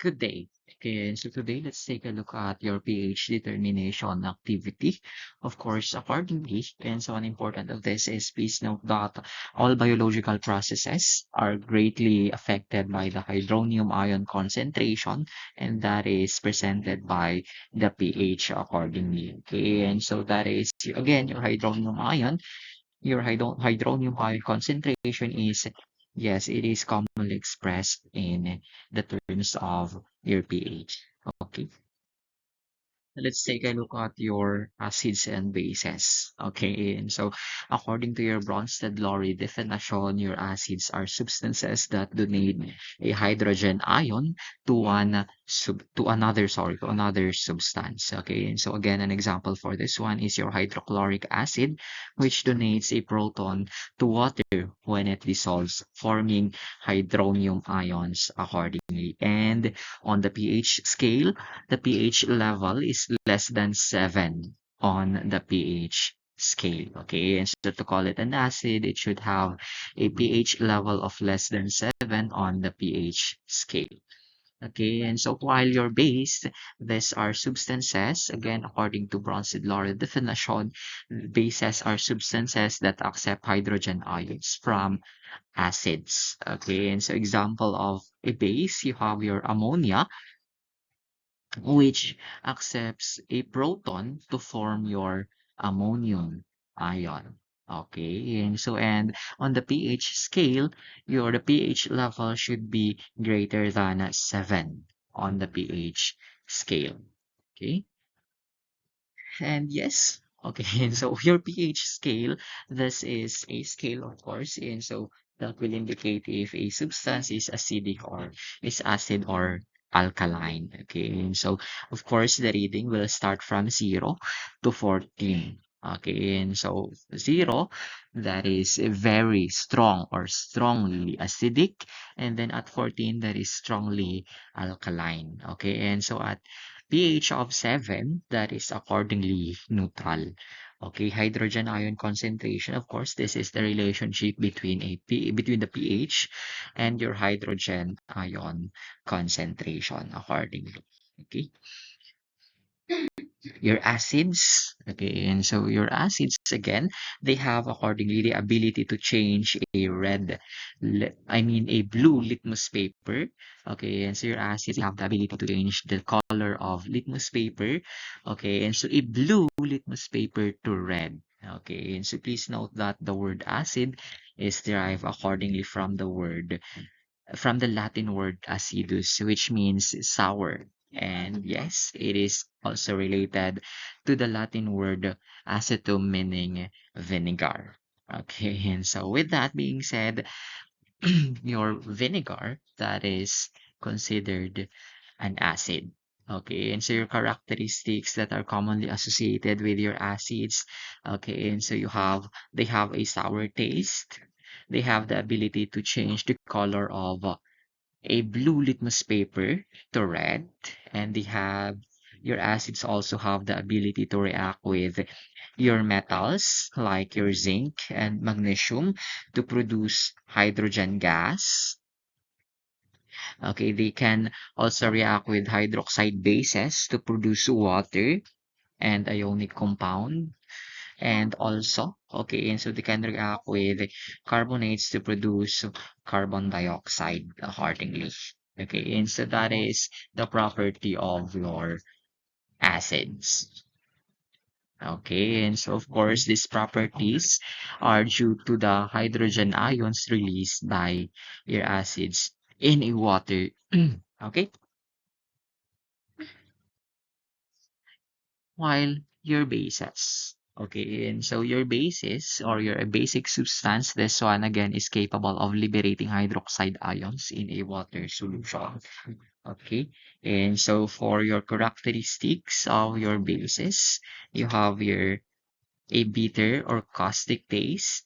Good day. Okay, so today let's take a look at your pH determination activity. Of course, accordingly, and so an important of this is please note that all biological processes are greatly affected by the hydronium ion concentration, and that is presented by the pH accordingly. Okay, and so that is again your hydronium ion. Your hydronium ion concentration is, yes, it is commonly expressed in the terms of your pH. Okay. Let's take a look at your acids and bases. Okay, and so according to your Bronsted-Lowry definition, your acids are substances that donate a hydrogen ion to to another substance. Okay, and so again, an example for this one is your hydrochloric acid, which donates a proton to water when it dissolves, forming hydronium ions accordingly. And on the pH scale, the pH level is less than 7 on the pH scale. Okay, and so to call it an acid, it should have a pH level of less than 7 on the pH scale. Okay, and so while your base, these are substances, again, according to Bronsted-Lowry definition, bases are substances that accept hydrogen ions from acids. Okay, and so example of a base, you have your ammonia, which accepts a proton to form your ammonium ion. Okay, and on the pH scale, your the pH level should be greater than 7 on the pH scale. Okay, and yes, okay, and so your pH scale, this is a scale, of course, and so that will indicate if a substance is acidic or is acid or alkaline. Okay, and so of course the reading will start from 0 to 14. Okay, and so 0, that is very strong or strongly acidic, and then at 14, that is strongly alkaline. Okay, and so at pH of 7, that is accordingly neutral. Okay, hydrogen ion concentration, of course, this is the relationship between between the pH and your hydrogen ion concentration accordingly. Okay, your acids, okay, and so your acids again, they have accordingly the ability to change a a blue litmus paper. Okay, and so your acids have the ability to change the color of litmus paper. Okay, and so a blue litmus paper to red. Okay, and so please note that the word acid is derived accordingly from the Latin word acidus, which means sour. And yes, it is also related to the Latin word acetum, meaning vinegar. Okay, and so with that being said, your vinegar, that is considered an acid. Okay, and so your characteristics that are commonly associated with your acids. Okay, and so they have a sour taste. They have the ability to change the color of a blue litmus paper to red, and your acids also have the ability to react with your metals like your zinc and magnesium to produce hydrogen gas. Okay, they can also react with hydroxide bases to produce water and ionic compound. And also, okay, and so they can react with carbonates to produce carbon dioxide accordingly. Okay, and so that is the property of your acids. Okay, and so of course, these properties are due to the hydrogen ions released by your acids in a water. Okay, while your bases. Okay, and so your basis or your basic substance, this one again is capable of liberating hydroxide ions in a water solution. Okay, and so for your characteristics of your bases, you have your a bitter or caustic taste.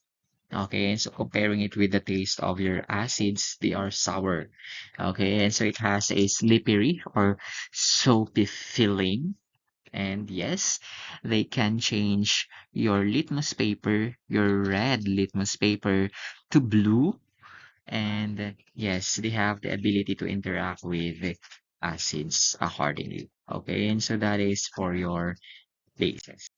Okay, and so comparing it with the taste of your acids, they are sour. Okay, and so it has a slippery or soapy feeling. And yes, they can change your litmus paper, your red litmus paper, to blue. And yes, they have the ability to interact with acids accordingly. Okay, and so that is for your bases.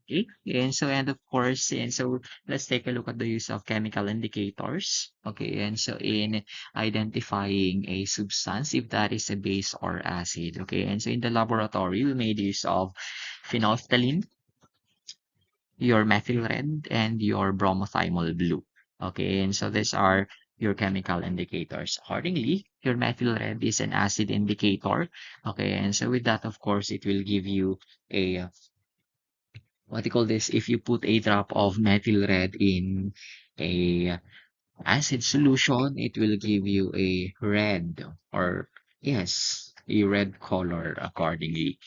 Okay, and of course, and so let's take a look at the use of chemical indicators. Okay, and so in identifying a substance, if that is a base or acid. Okay, and so in the laboratory, we made use of phenolphthalein, your methyl red, and your bromothymol blue. Okay, and so these are your chemical indicators. Accordingly, your methyl red is an acid indicator. Okay, and so with that, of course, it will give you a what do you call this? If you put a drop of methyl red in a acid solution, it will give you a red or yes, a red color accordingly.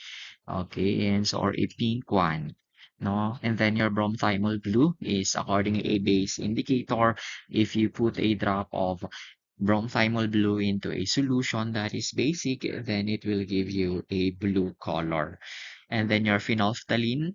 Okay, and so or a pink one. No, and then your bromothymol blue is accordingly a base indicator. If you put a drop of bromothymol blue into a solution that is basic, then it will give you a blue color. And then your phenolphthalein,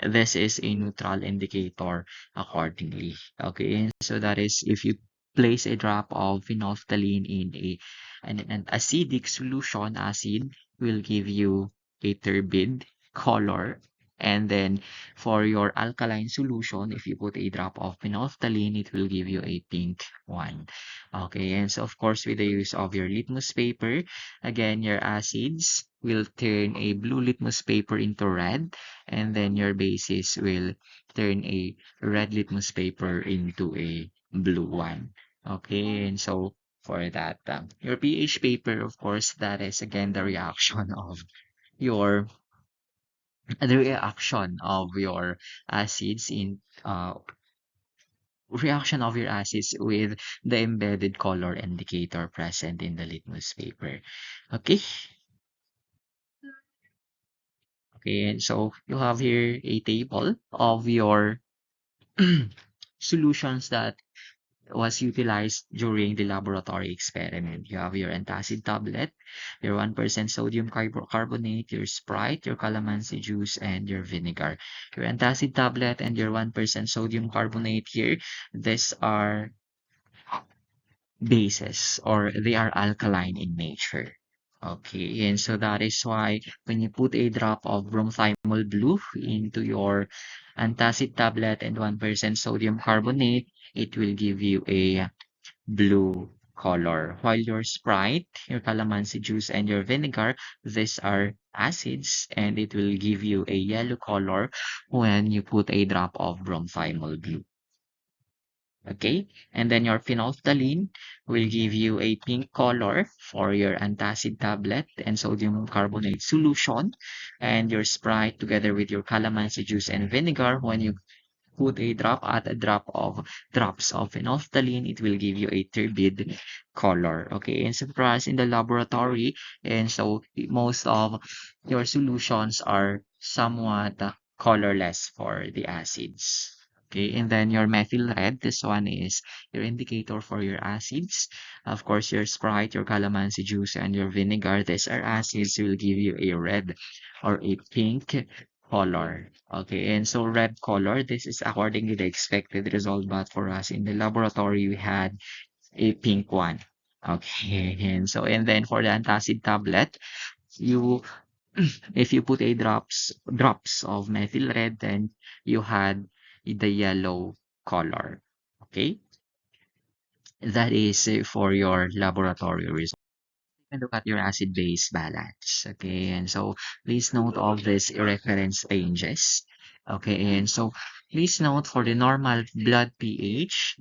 this is a neutral indicator accordingly. Okay, so that is if you place a drop of phenolphthalein in an acidic solution, acid will give you a turbid color. And then for your alkaline solution, if you put a drop of phenolphthalein, it will give you a pink one. Okay, and so of course with the use of your litmus paper, again your acids will turn a blue litmus paper into red, and then your basis will turn a red litmus paper into a blue one. Okay, and so for that, your pH paper, of course, that is again your the reaction of your acids in reaction of your acids with the embedded color indicator present in the litmus paper. Okay, okay, and so you have here a table of your solutions that was utilized during the laboratory experiment. You have your antacid tablet, your 1% sodium carbonate, your Sprite, your calamansi juice, and your vinegar. Your antacid tablet and your 1% sodium carbonate here, these are bases or they are alkaline in nature. Okay, and so that is why when you put a drop of bromothymol blue into your antacid tablet and 1% sodium carbonate, it will give you a blue color. While your Sprite, your calamansi juice, and your vinegar, these are acids and it will give you a yellow color when you put a drop of bromothymol blue. Okay, and then your phenolphthalein will give you a pink color for your antacid tablet and sodium carbonate solution, and your Sprite together with your calamansi juice and vinegar. When you put a drop of drops of phenolphthalein, it will give you a turbid color. Okay, and so for us in the laboratory, and so most of your solutions are somewhat colorless for the acids. Okay, and then your methyl red, this one is your indicator for your acids. Of course, your Sprite, your calamansi juice, and your vinegar, these are acids, will give you a red or a pink color. Okay, and so red color, this is according to the expected result, but for us in the laboratory, we had a pink one. Okay, and so, and then for the antacid tablet, you, if you put a drops of methyl red, then you had the yellow color. Okay, that is for your laboratory result. And look at your acid-base balance. Okay, and so please note all these reference ranges. Okay, and so please note for the normal pH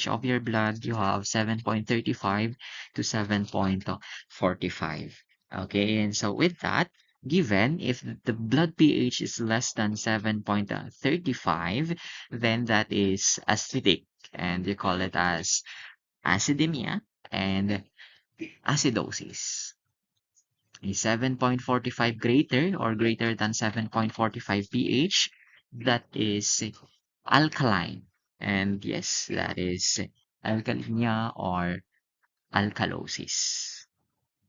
of your blood, you have 7.35 to 7.45. Okay, and so with that, given if the blood pH is less than 7.35, then that is acidic, and you call it as acidemia and acidosis. A 7.45 greater or greater than 7.45 pH, that is alkaline. And yes, that is alkalemia or alkalosis.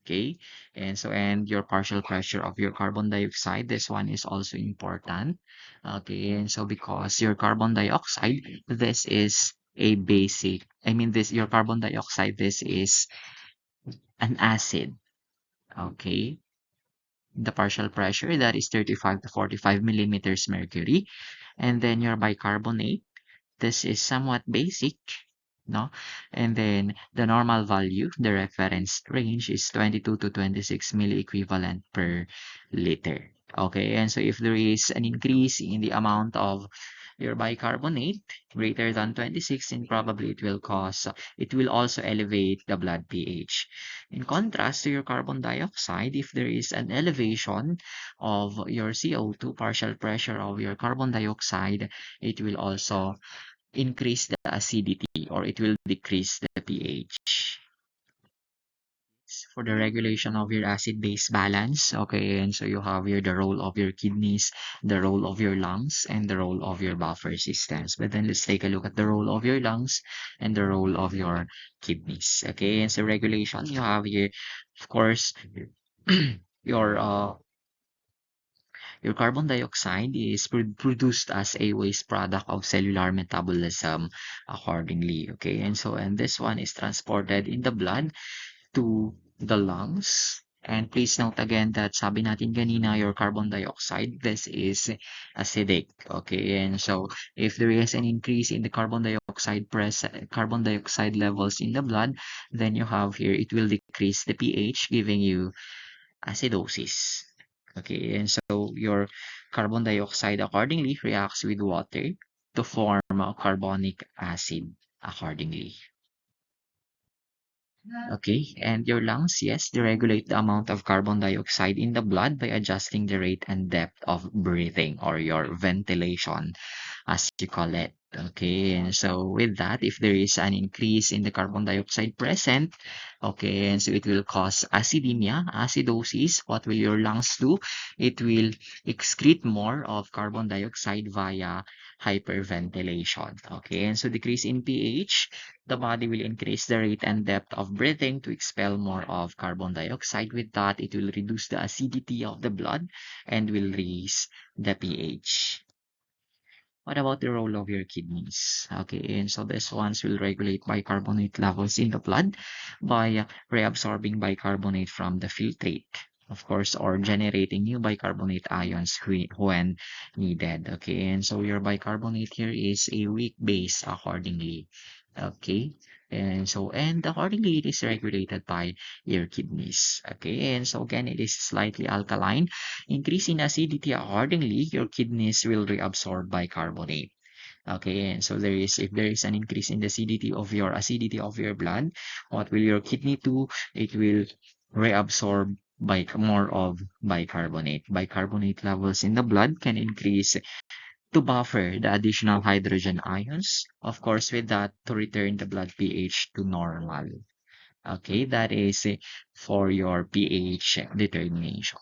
Okay, and so and your partial pressure of your carbon dioxide, this one is also important. Okay, and so because your carbon dioxide, this is a basic, I mean this your carbon dioxide, this is an acid. Okay. The partial pressure, that is 35 to 45 millimeters mercury. And then your bicarbonate, this is somewhat basic, no? And then the normal value, the reference range is 22 to 26 milliequivalent per liter. Okay, and so if there is an increase in the amount of your bicarbonate greater than 26, then probably it will also elevate the blood pH. In contrast to your carbon dioxide, if there is an elevation of your CO2, partial pressure of your carbon dioxide, it will also increase the acidity or it will decrease the pH. For the regulation of your acid-base balance, okay, and so you have here the role of your kidneys, the role of your lungs, and the role of your buffer systems. But then let's take a look at the role of your lungs and the role of your kidneys. Okay, and so regulation, you have here, of course, your uh your carbon dioxide is produced as a waste product of cellular metabolism accordingly. Okay, and this one is transported in the blood to the lungs. And please note again that sabi natin kanina, your carbon dioxide, this is acidic. Okay, and so if there is an increase in the carbon dioxide levels in the blood, then you have here, it will decrease the pH, giving you acidosis. Okay, and so your carbon dioxide accordingly reacts with water to form a carbonic acid accordingly. Okay, and your lungs, yes, they regulate the amount of carbon dioxide in the blood by adjusting the rate and depth of breathing or your ventilation, as you call it. Okay, and so with that, if there is an increase in the carbon dioxide present, okay, and so it will cause acidemia, acidosis. What will your lungs do? It will excrete more of carbon dioxide via hyperventilation. Okay, and so decrease in pH, the body will increase the rate and depth of breathing to expel more of carbon dioxide. With that, it will reduce the acidity of the blood and will raise the pH. What about the role of your kidneys? Okay, and so this ones will regulate bicarbonate levels in the blood by reabsorbing bicarbonate from the filtrate, of course, or generating new bicarbonate ions when needed. Okay, and so your bicarbonate here is a weak base accordingly. Okay, and accordingly it is regulated by your kidneys. Okay, and so again, it is slightly alkaline. Increase in acidity accordingly, your kidneys will reabsorb bicarbonate. Okay, and so if there is an increase in the acidity of your blood, what will your kidney do? It will reabsorb more of bicarbonate. Bicarbonate levels in the blood can increase to buffer the additional hydrogen ions. Of course, with that, to return the blood pH to normal. Okay, that is for your pH determination.